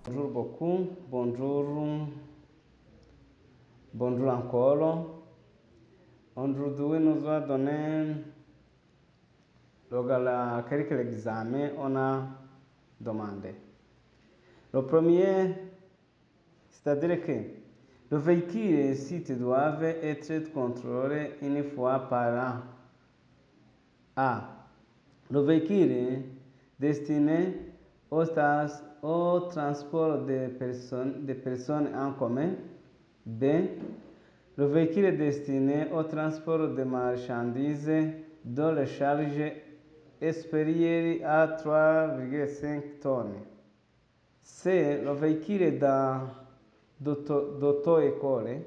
Bonjour beaucoup, bonjour encore. Aujourd'hui, nous allons donner quelques examens on a demandé. Le premier, c'est-à-dire que le véhicule et les sites doivent être contrôlés une fois par an. A. Le véhicule est destiné au transport des personnes en commun. B. Le véhicule est destiné au transport de marchandises dont les charges supérieures à 3,5 tonnes. C. Le véhicule est d'auto-école.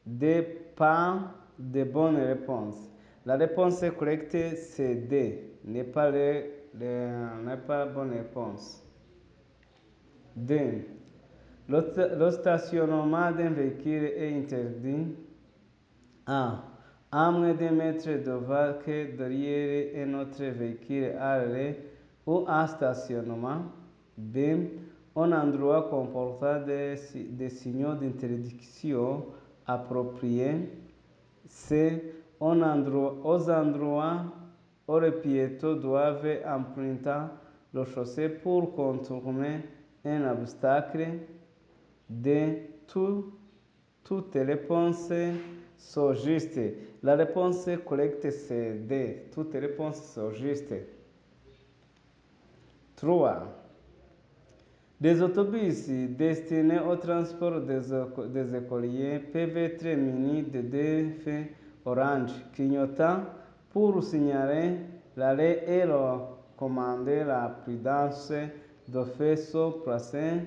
D. Pas de bonne réponse. La réponse correcte c'est D. N'est pas la bonne réponse. D. Le stationnement d'un véhicule est interdit. A. À moins d'un mètre devant que derrière un autre véhicule arrêté ou à stationnement. B. Un endroit comportant des signaux d'interdiction appropriés. C. Aux endroits où les piétons doivent emprunter le chaussée pour contourner un obstacle. D. Toutes les réponses sont justes. La réponse correcte c'est D. Toutes les réponses sont justes. 3. Des autobus destinés au transport des écoliers peuvent être munis de deux feux orange clignotants pour signaler l'arrêt et recommander la prudence. De feux sont placés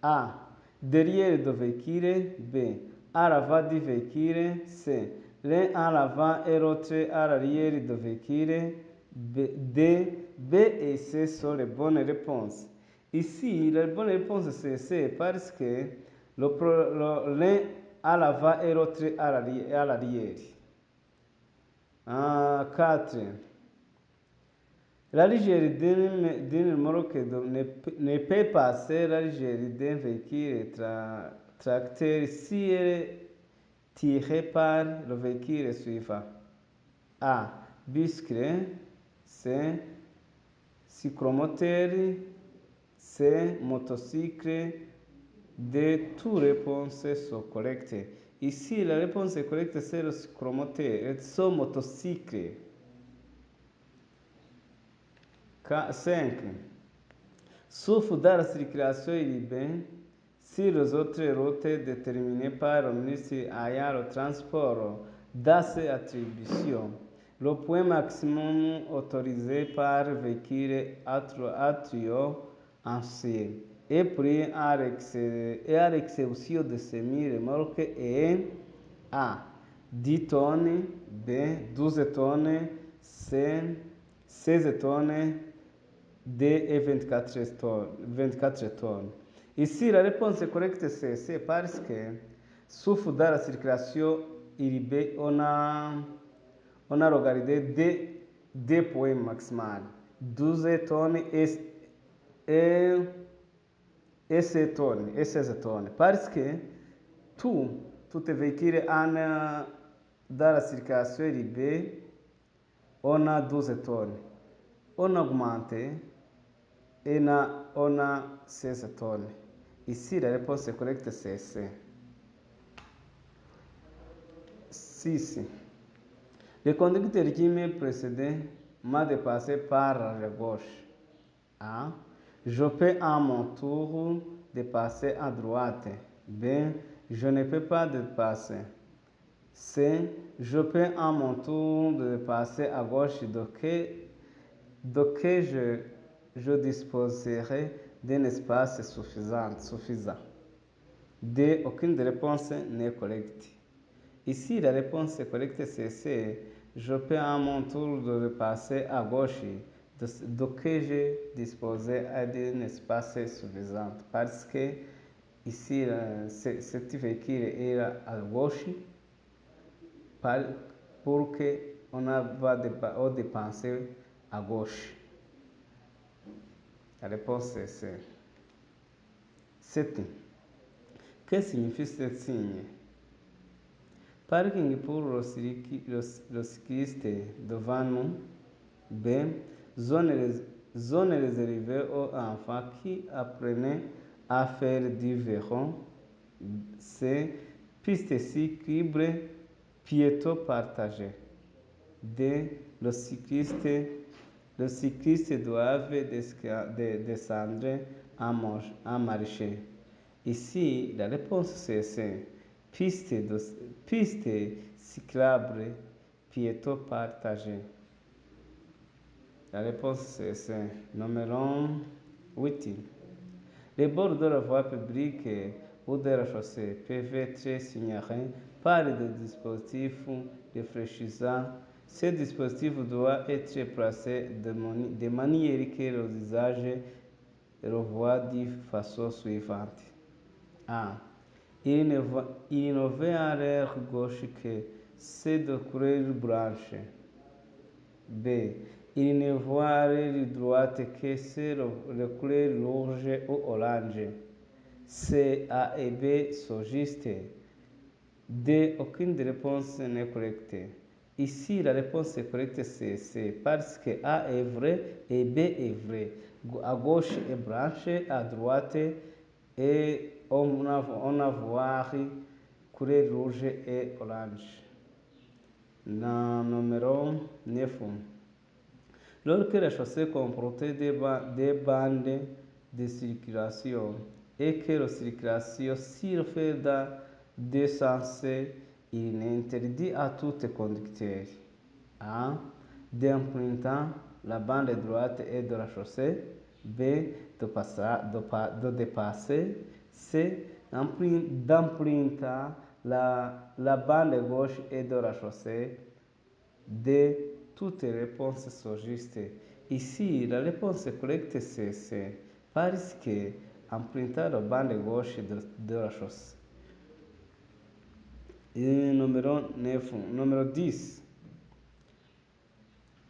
A. Derrière le véhicule. B. À l'avant du véhicule. C. L'un à l'avant et l'autre à l'arrière du véhicule. D. B et C sont les bonnes réponses. Ici, la bonne réponse c'est C parce que l'un à l'avant et l'autre à l'arrière. 4. La légère d'une remorque ne peut passer la légère d'un véhicule tracteur si elle est tirée par le véhicule suivant. A. Bicycle. C. Cyclomoteur. C. Motocycle. D. Toutes les réponses sont correctes. Ici, la réponse correcte c'est le cyclomoteur. C'est motocycle. 5. Sauf dans la circulation urbaine, si les autres routes déterminées par le ministre ayant le transport dans ses attributions, le point maximum autorisé par véhicule à tuyau ancien est pris à l'exception de semi-remorques est A. 10 tonnes, B. 12 tonnes, C. 16 tonnes, D et 24 tonnes. Ici, la réponse correcte c'est C parce que sauf dans la circulation urbaine, on a regardé des points maximales. 12 tonnes et 16 tonnes. Parce que tout véhicule dans la circulation urbaine, on a 12 tonnes. On augmente et on a 16 tonnes. Ici, la réponse correcte c'est C. 6. Le conducteur qui m'a précédé m'a dépassé par la gauche. A. Je peux à mon tour dépasser à droite. B. Je ne peux pas dépasser. C. Je peux à mon tour dépasser à gauche de que je disposerai d'un espace suffisant. D. Aucune des réponses n'est correcte. Ici, la réponse correcte c'est C. Je peux à mon tour de passer à gauche de que je disposerai d'un espace suffisant. Parce que ici, ce véhicule est à gauche pour qu'on va dépenser à gauche. La réponse c'est C. 7. Que signifie ce signe? Parking pour le cycliste devant nous. B. Zone réservée aux enfants qui apprenaient à faire du vélo. C. Piste cyclable, piéton partagé. D. Le cycliste doit descendre en marcher. Ici, la réponse c'est C. Piste cyclable, piéton partagé. La réponse c'est C. Numéro 8. Les bords de la voie publique ou de la chaussée peuvent être signalés par des dispositifs réfléchissants. Ces dispositifs doivent être placés de manière que les usagers le voient de façon suivante. A. Il ne va à l'air gauche que c'est de couleur blanche. B. Il ne voit à l'air droite que c'est de couleur rouge ou orange. C, A et B sont justes. D, aucune des réponses n'est correcte. Ici, la réponse est correcte, c'est C, parce que A est vrai et B est vrai. À gauche est blanche, à droite et on a voir couleur rouge et orange. Numéro 9. Lorsque la chaussée comporte des bandes de circulation et que la circulation s'y fait dans deux sens, il est interdit à tout conducteur A. D'emprunter la bande droite et de la chaussée. B. De dépasser. C. D'emprunter la bande gauche et de la chaussée. D. Toutes les réponses sont justes. Ici, la réponse correcte c'est C, parce que emprunter la bande gauche de la chaussée. Numéro 10.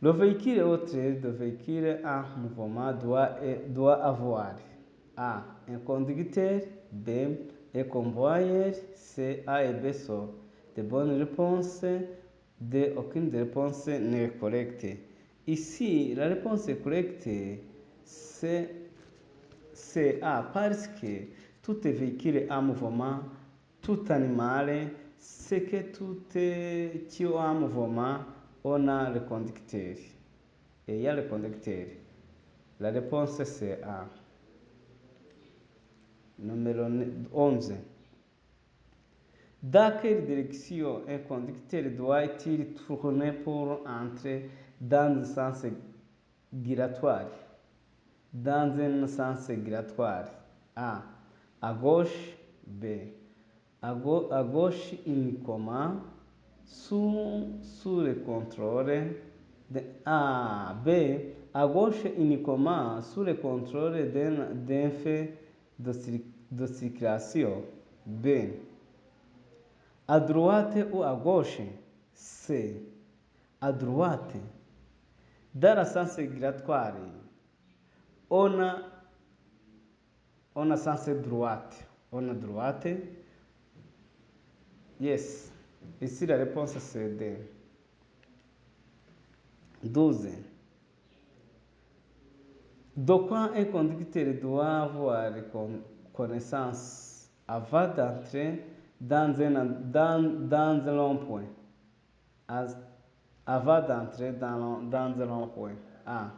Le véhicule autre de véhicule en mouvement doit avoir A. Un conducteur. B. Un convoyeur. C. A et B sont de bonnes réponses. D. Aucune des réponses n'est correcte. Ici, la réponse est correcte, c'est A, parce que tout véhicule en mouvement, tout animal, c'est que tout qui est en mouvement, on a le conducteur. Et il y a le conducteur. La réponse c'est A. Numéro 11. Dans quelle direction un conducteur doit-il tourner pour entrer dans un sens giratoire? Dans un sens giratoire. A. À gauche. B. À gauche uniquement sous le contrôle de A. B. À gauche uniquement sous le contrôle d'un fait de circulation. B. À droite ou à gauche? C. À droite. Dans le sens giratoire, on a sens droite. On a droite. Yes. Ici, la réponse c'est D. 12. De quoi un conducteur doit avoir connaissance avant d'entrer dans un rond-point? Avant d'entrer dans un rond-point. A.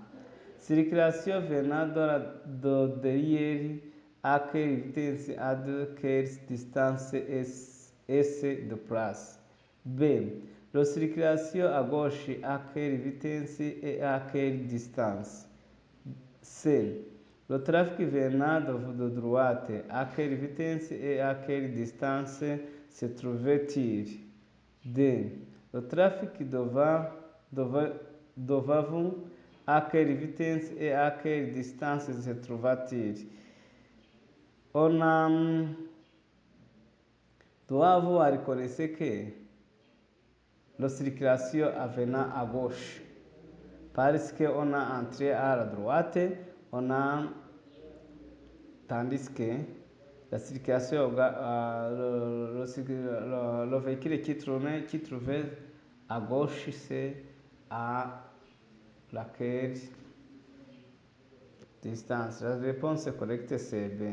Circulation venant de derrière, à quelle vitesse, à quelle distance est de place. B. La circulation à gauche, à quelle vitesse et à quelle distance. C. Le trafic venant de droite, à quelle vitesse et à quelle distance se trouvait-il? D. Le trafic devant vous, à quelle vitesse et à quelle distance se trouva-t-il? On doit avoir reconnaissé que la circulation venant à gauche, parce qu'on a entré à la droite, tandis que La circulation, le véhicule qui trouvait à gauche, c'est à laquelle distance? La réponse correcte, c'est B.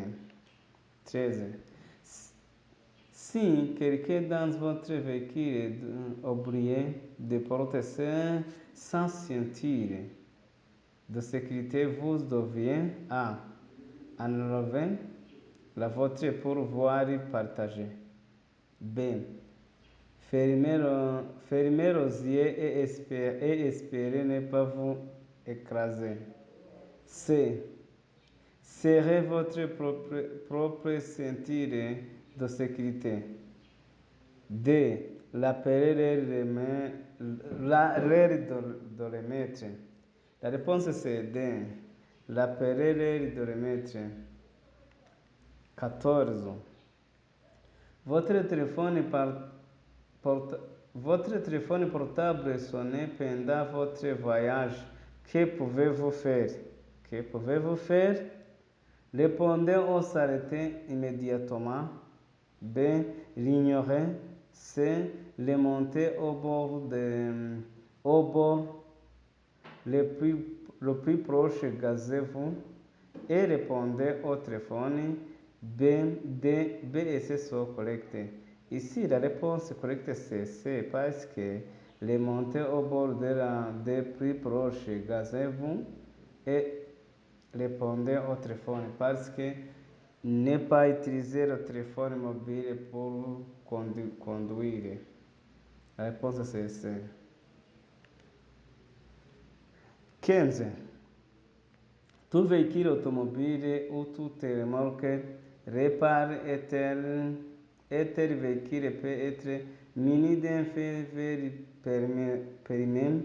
13. Si quelqu'un dans votre véhicule oublie de porter sans ceinture de sécurité, vous devez A. Enlever la voiture pour pouvoir partager. B. Fermer les yeux et espérer ne pas vous écraser. C. Serrez votre propre ceinture de sécurité. D. L'appeler de remettre. La réponse c'est D. L'appeler de remettre. 14. Votre téléphone portable sonne pendant votre voyage. Que pouvez-vous faire? Que pouvez-vous faire? Répondez ou s'arrêter immédiatement. B. L'ignorer. C. Le monter au bord le plus proche, gazez-vous et répondez au téléphone. B et C sont correctes. Ici, la réponse correcte c'est C parce que les montées au bord de plus proche, gazez-vous et répondez au téléphone parce que ne pas utiliser le téléphone mobile pour conduire. La réponse c'est C. 15. Tout véhicule automobile ou toute remorque répare est-elle véhicule peut être muni d'un feu vert périmé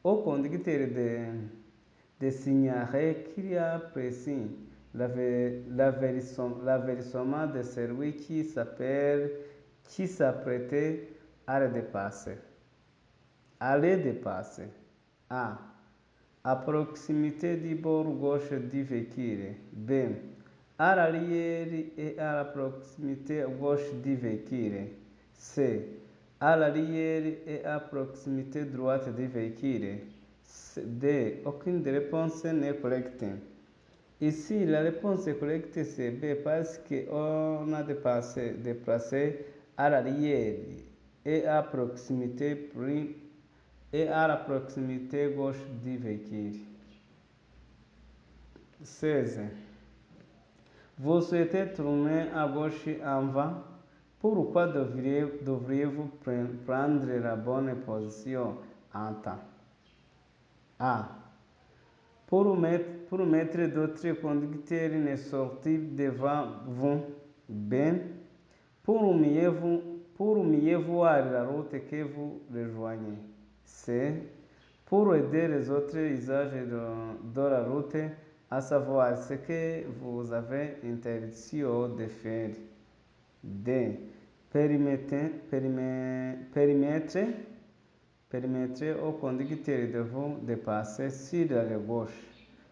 au conducteur de signaler qu'il y a précis l'avertissement de celui qui s'apprêtait à le dépasser. À le dépasser. A. À proximité du bord gauche du véhicule. B. À l'arrière et à la proximité gauche du véhicule. C. À l'arrière et à proximité droite du véhicule. D. Aucune des réponses n'est correcte. Ici, la réponse correcte c'est B parce qu'on a déplacé à l'arrière et à la proximité gauche du véhicule. 16. Vous souhaitez tourner à gauche en vain? Pourquoi devriez-vous prendre la bonne position en temps? A. Pour mettre d'autres conducteurs ne sortir devant vous. B. Pour mieux voir la route que vous rejoignez. C. Pour aider les autres usagers de la route à savoir ce que vous avez interdiction de faire. D. Permettre au conducteur de vous dépasser sur la gauche.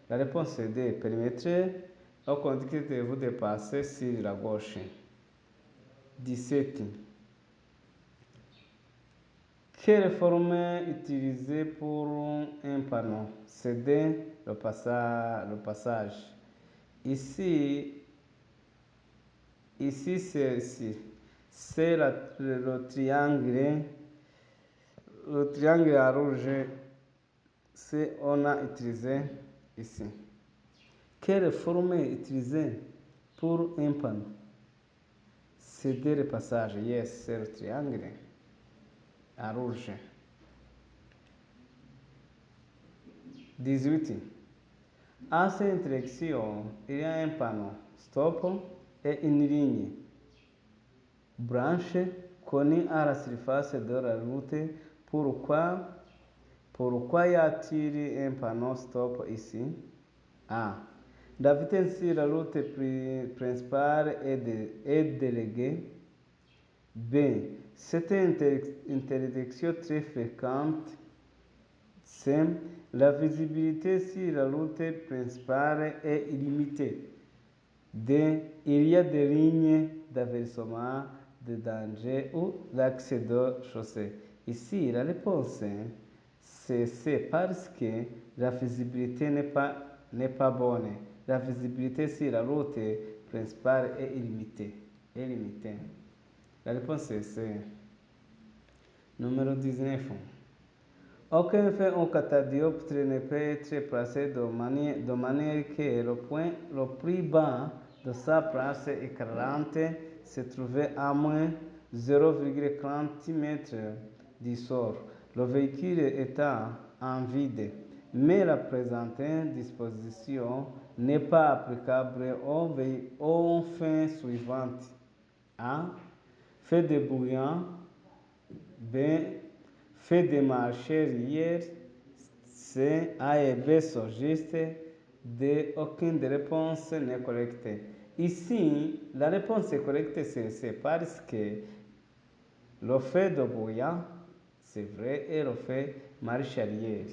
La réponse est D. Permettre au conducteur de vous dépasser sur la gauche. 17. Quelle forme utiliser pour un panneau? Céder le passage. Ici c'est le triangle à rouge. C'est on a utilisé ici. Quelle forme utiliser pour un panneau? Céder le passage. Yes, c'est le triangle à rouge. 18. À cette intersection, il y a un panneau stop et une ligne blanche connue à la surface de la route. Pourquoi y a-t-il un panneau stop ici? A. La vitesse sur la route principale est déléguée. B. C'est une intersection très fréquente. C. La visibilité sur la route principale est illimitée. D. Il y a des lignes d'avertissement de danger ou l'accès de chaussée. Ici, la réponse c'est parce que la visibilité n'est pas bonne. La visibilité sur la route principale est limitée. La réponse est C. Numéro 19. Aucun fait au catadioptre ne peut être placé de manière que le point le plus bas de sa place éclairante se trouvait à moins 0,30 m du sol, le véhicule étant en vide. Mais la présente disposition n'est pas applicable aux fins suivantes. A. Fait de bouillon. B. Fait de marcher arrière. C. A et B sont justes. D. Aucune des réponses n'est correcte. Ici, la réponse est correcte, c'est parce que le fait de bouillon, c'est vrai, et le fait marche arrière.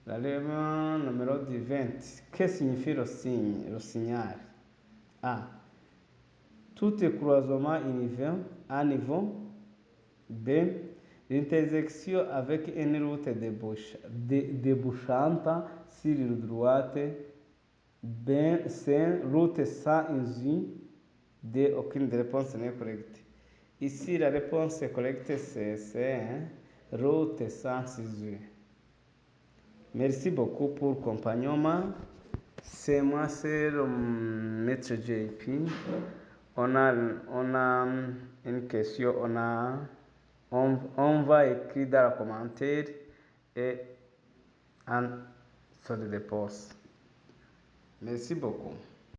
L'élément numéro 20. Que signifie le signal? A. Tout croisement à niveau. B. L'intersection avec une route débouchante sur la droite. B. C. Route sans usine. D. Aucune des réponses n'est correcte. Ici, la réponse correcte, c'est route sans usine. Merci beaucoup pour compagnon. C'est moi, c'est le maître JP. On a une question, on va écrire dans le commentaire et on se le dépose. Merci beaucoup.